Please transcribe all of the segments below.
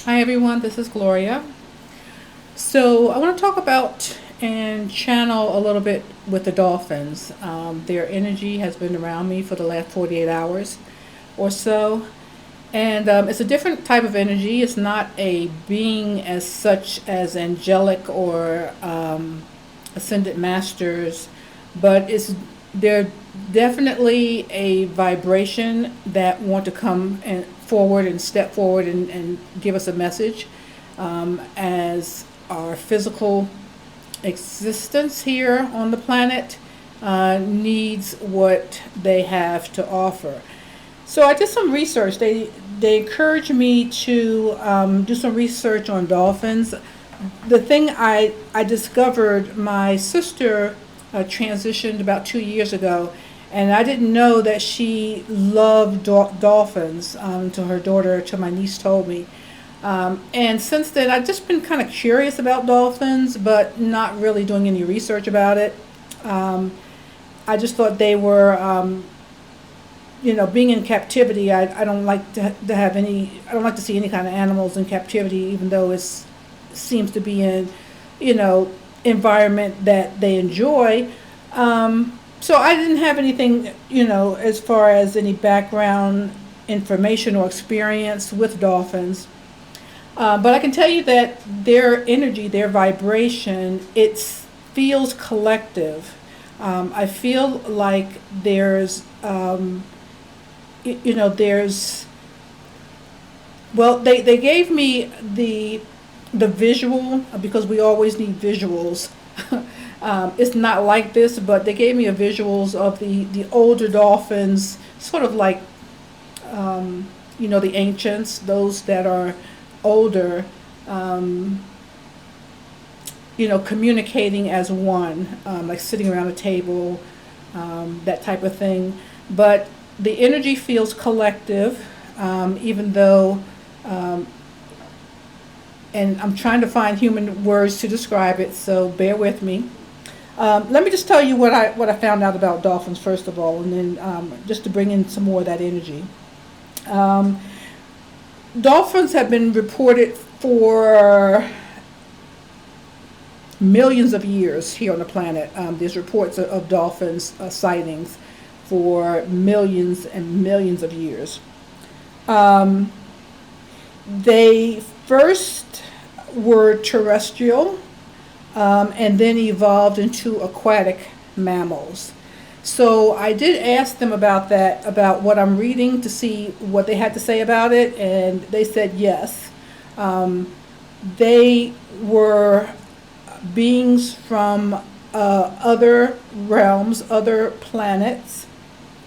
Hi everyone, this is Gloria. So I want to talk about and channel a little bit with the Dolphins. Their energy has been around me for the last 48 hours or so. And it's a different type of energy. It's not a being as such as angelic or ascended masters, but they're definitely a vibration that want to come and forward and step forward and give us a message as our physical existence here on the planet needs what they have to offer. So I did some research. They encouraged me to do some research on dolphins. The thing I discovered, my sister transitioned about 2 years ago, and I didn't know that she loved dolphins until her daughter, to my niece, told me. And since then, I've just been kind of curious about dolphins, but not really doing any research about it. Um, I just thought they were, being in captivity. I don't like to have any. I don't like to see any kind of animals in captivity, even though it seems to be in, you know, environment that they enjoy. So I didn't have anything, as far as any background information or experience with dolphins. But I can tell you that their energy, their vibration, it feels collective. I feel like there's, well, they gave me the visual because we always need visuals. It's not like this, but they gave me a visuals of the older dolphins, sort of like, the ancients, those that are older, communicating as one, like sitting around a table, that type of thing. But the energy feels collective, even though, and I'm trying to find human words to describe it, so bear with me. Let me just tell you what I found out about dolphins first of all, and then just to bring in some more of that energy. Um, Dolphins have been reported for millions of years here on the planet. There's reports of dolphins sightings for millions and millions of years. Um, they first were terrestrial and then evolved into aquatic mammals. So I did ask them about that, about what I'm reading, to see what they had to say about it, and they said yes. Um, they were beings from other realms, other planets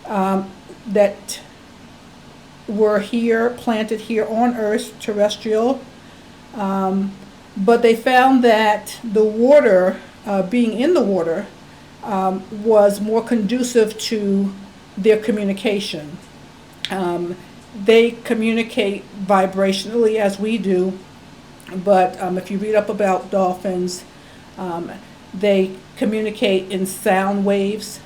that were here, planted here on Earth, terrestrial. Um, but they found that the water, being in the water, was more conducive to their communication. They communicate vibrationally as we do, but if you read up about dolphins, um, they communicate in sound waves.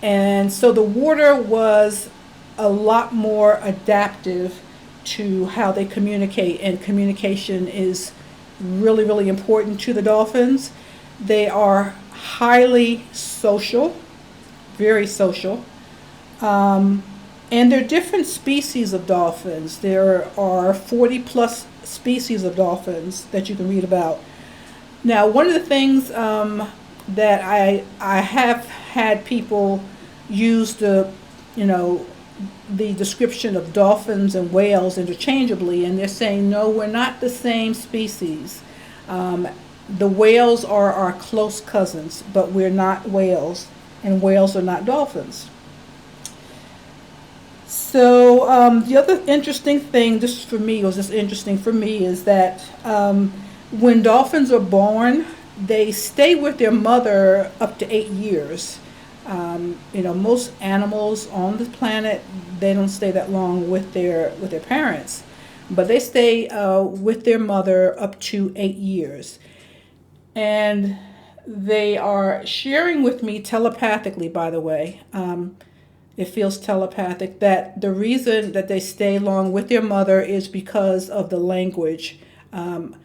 And so the water was a lot more adaptive to how they communicate, and communication is really, really important to the dolphins. They are highly social, very social. Um, and there are different species of dolphins. There are 40 plus species of dolphins that you can read about. Now, one of the things that I have had people use you know, the description of dolphins and whales interchangeably, and they're saying, no, we're not the same species. Um, the whales are our close cousins, but we're not whales, and whales are not dolphins. So the other interesting thing, just for me, was just interesting for me, is that when dolphins are born, they stay with their mother up to 8 years. Most animals on the planet, they don't stay that long with their parents, but they stay with their mother up to 8 years, and they are sharing with me telepathically. By the way, It feels telepathic, that the reason that they stay along with their mother is because of the language. Um,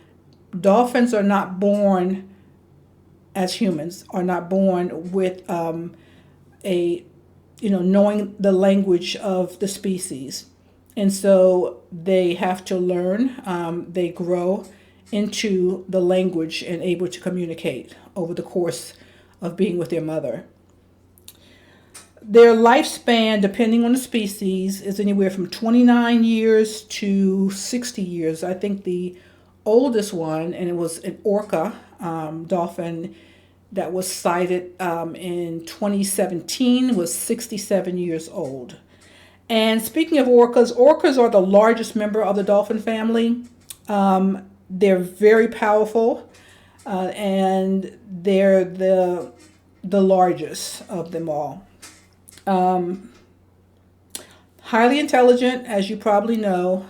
Dolphins are not born as humans, are not born with a, knowing the language of the species. And so they have to learn, they grow into the language and able to communicate over the course of being with their mother. Their lifespan, depending on the species, is anywhere from 29 years to 60 years. I think the oldest one, and it was an orca dolphin that was sighted in 2017, was 67 years old. And speaking of orcas, orcas are the largest member of the dolphin family. They're very powerful, and they're the largest of them all. Highly intelligent, as you probably know,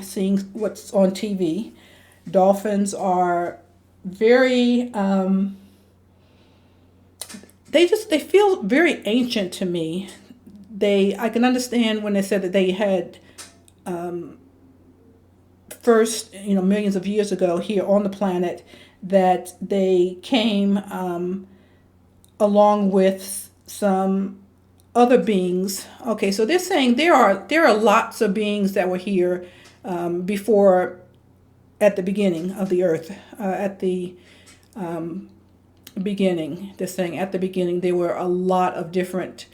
seeing what's on TV. Dolphins are very, they feel very ancient to me. I can understand when they said that they had first, millions of years ago here on the planet, that they came along with some other beings. Okay, so they're saying there are lots of beings that were here before, at the beginning of the earth, at the beginning. They're saying at the beginning there were a lot of different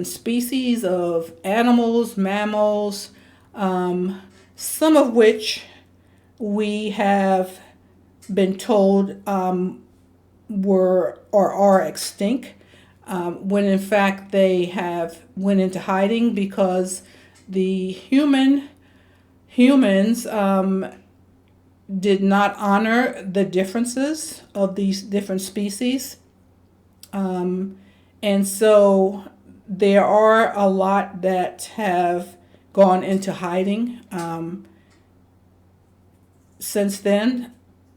species of animals, mammals, some of which we have been told were or are extinct, when in fact they have went into hiding because the humans did not honor the differences of these different species. And so there are a lot that have gone into hiding. Since then,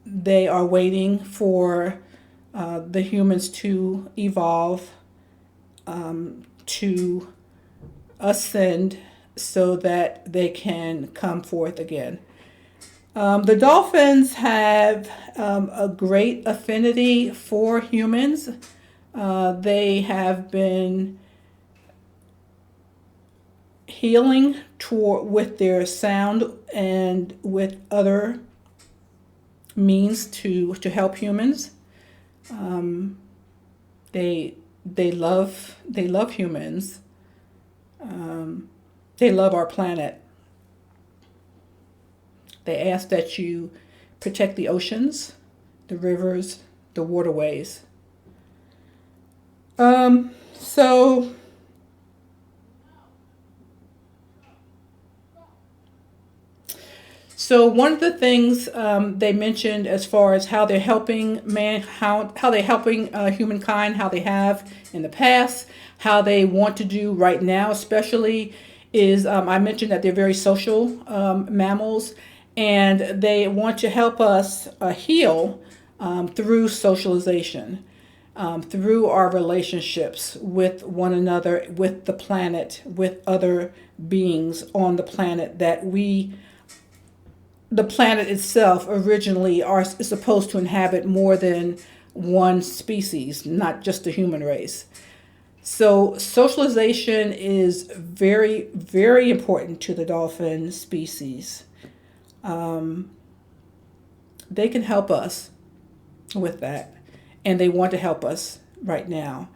they are waiting for the humans to evolve, to ascend so that they can come forth again. The dolphins have a great affinity for humans. They have been healing with their sound and with other means to help humans. They love humans. They love our planet. They ask that you protect the oceans, the rivers, the waterways. So one of the things they mentioned as far as how they're helping how they're helping humankind, how they have in the past, how they want to do right now, especially, is I mentioned that they're very social mammals, and they want to help us heal through socialization, through our relationships with one another, with the planet, with other beings on the planet that the planet itself originally is supposed to inhabit more than one species, not just the human race. So socialization is very, very important to the dolphin species. They can help us with that, and they want to help us right now.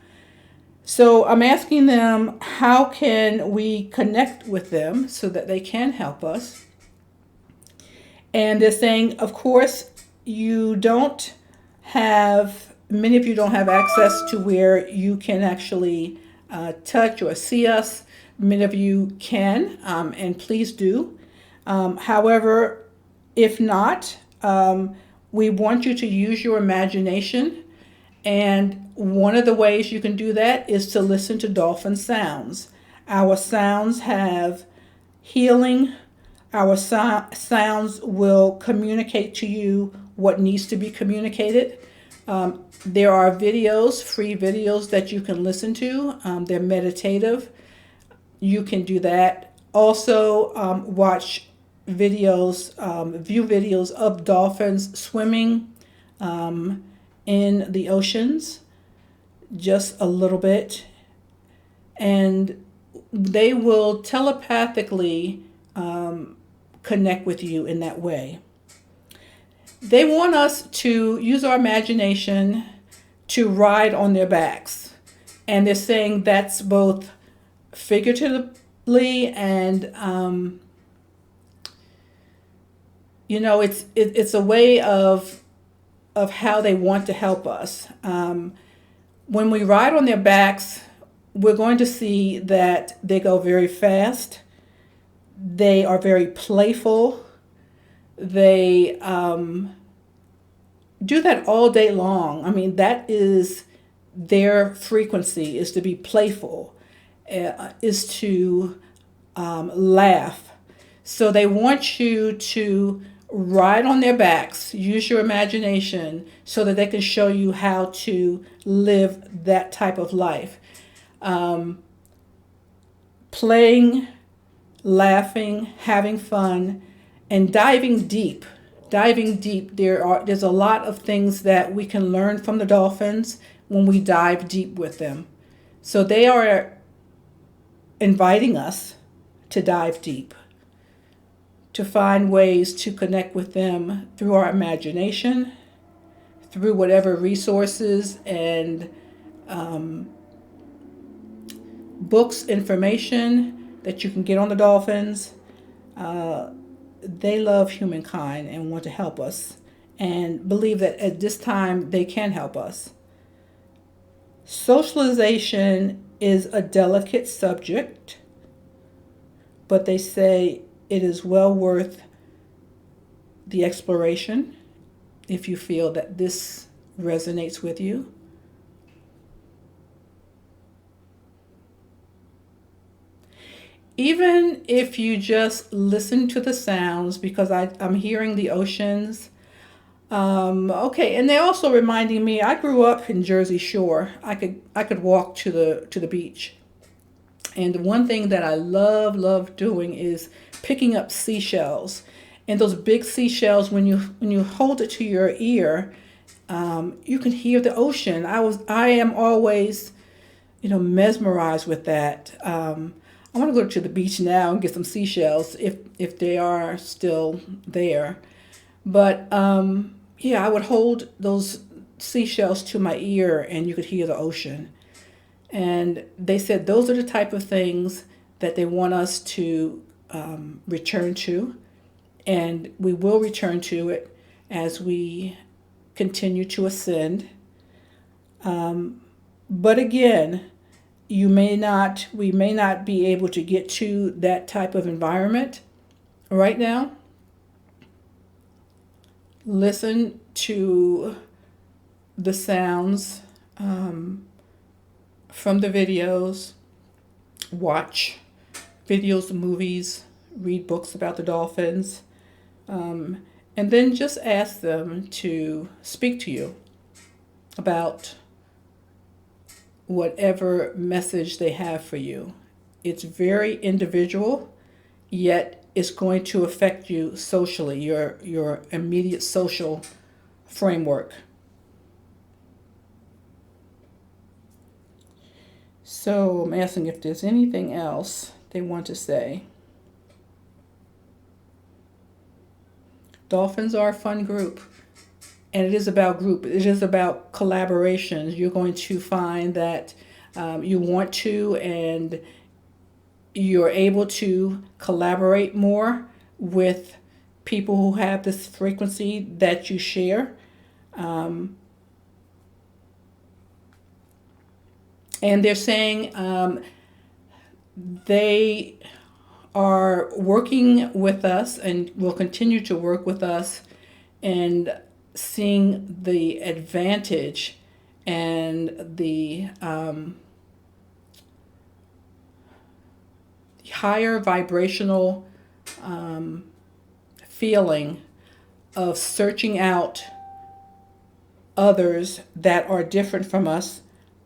So I'm asking them, how can we connect with them so that they can help us? And they're saying, of course, many of you don't have access to where you can actually touch or see us. Many of you can, and please do. However, if not, we want you to use your imagination. And one of the ways you can do that is to listen to dolphin sounds. Our sounds have healing. Our sounds will communicate to you what needs to be communicated. There are videos, free videos that you can listen to. They're meditative. You can do that. Also, watch videos, view videos of dolphins swimming in the oceans just a little bit. And they will telepathically connect with you in that way. They want us to use our imagination to ride on their backs. And they're saying that's both figuratively and, it's a way of how they want to help us. When we ride on their backs, we're going to see that they go very fast. They are very playful. They do that all day long. I mean, that is their frequency, is to be playful, is to laugh. So they want you to ride on their backs, use your imagination so that they can show you how to live that type of life. Playing, laughing, having fun, and diving deep. Diving deep, there's a lot of things that we can learn from the dolphins when we dive deep with them. So they are inviting us to dive deep, to find ways to connect with them through our imagination, through whatever resources and books, information that you can get on the dolphins. They love humankind and want to help us and believe that at this time they can help us. Socialization is a delicate subject, but they say it is well worth the exploration if you feel that this resonates with you. Even if you just listen to the sounds, because I'm hearing the oceans. Okay, and they're also reminding me, I grew up in Jersey Shore. I could walk to the beach. And one thing that I love doing is picking up seashells. And those big seashells, when you hold it to your ear, you can hear the ocean. I am always, mesmerized with that. I want to go to the beach now and get some seashells if they are still there. But I would hold those seashells to my ear and you could hear the ocean. And they said those are the type of things that they want us to return to. And we will return to it as we continue to ascend. But again, we may not be able to get to that type of environment right now. Listen to the sounds from the videos, watch videos, movies, read books about the dolphins, and then just ask them to speak to you about whatever message they have for you. It's very individual, yet it's going to affect you socially, your immediate social framework. So I'm asking if there's anything else they want to say. Dolphins are a fun group. And it is about group. It is about collaborations. You're going to find that you want to and you're able to collaborate more with people who have this frequency that you share. And they're saying they are working with us and will continue to work with us and seeing the advantage and the higher vibrational feeling of searching out others that are different from us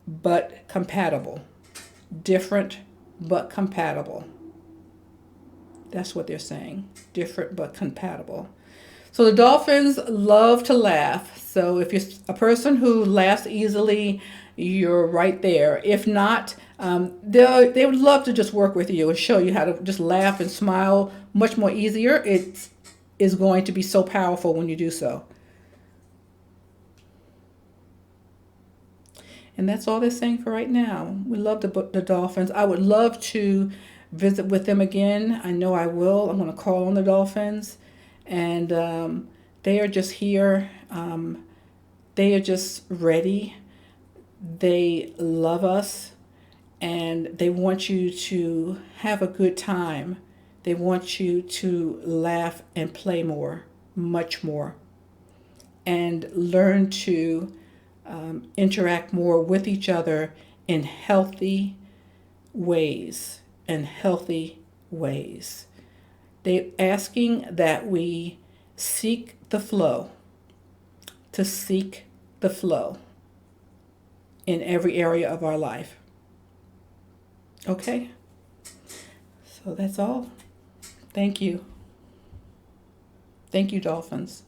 but compatible. Different but compatible. That's what they're saying. Different but compatible. So the dolphins love to laugh. So if you're a person who laughs easily, you're right there. If not, they would love to just work with you and show you how to just laugh and smile much more easier. It is going to be so powerful when you do so. And that's all they're saying for right now. We love the Dolphins. I would love to visit with them again. I know I will. I'm going to call on the Dolphins. And they are just here. They are just ready. They love us. And they want you to have a good time. They want you to laugh and play more, much more, and learn to interact more with each other in healthy ways. In healthy ways. They're asking that we seek the flow, to seek the flow in every area of our life. Okay? So that's all. Thank you. Thank you, Dolphins.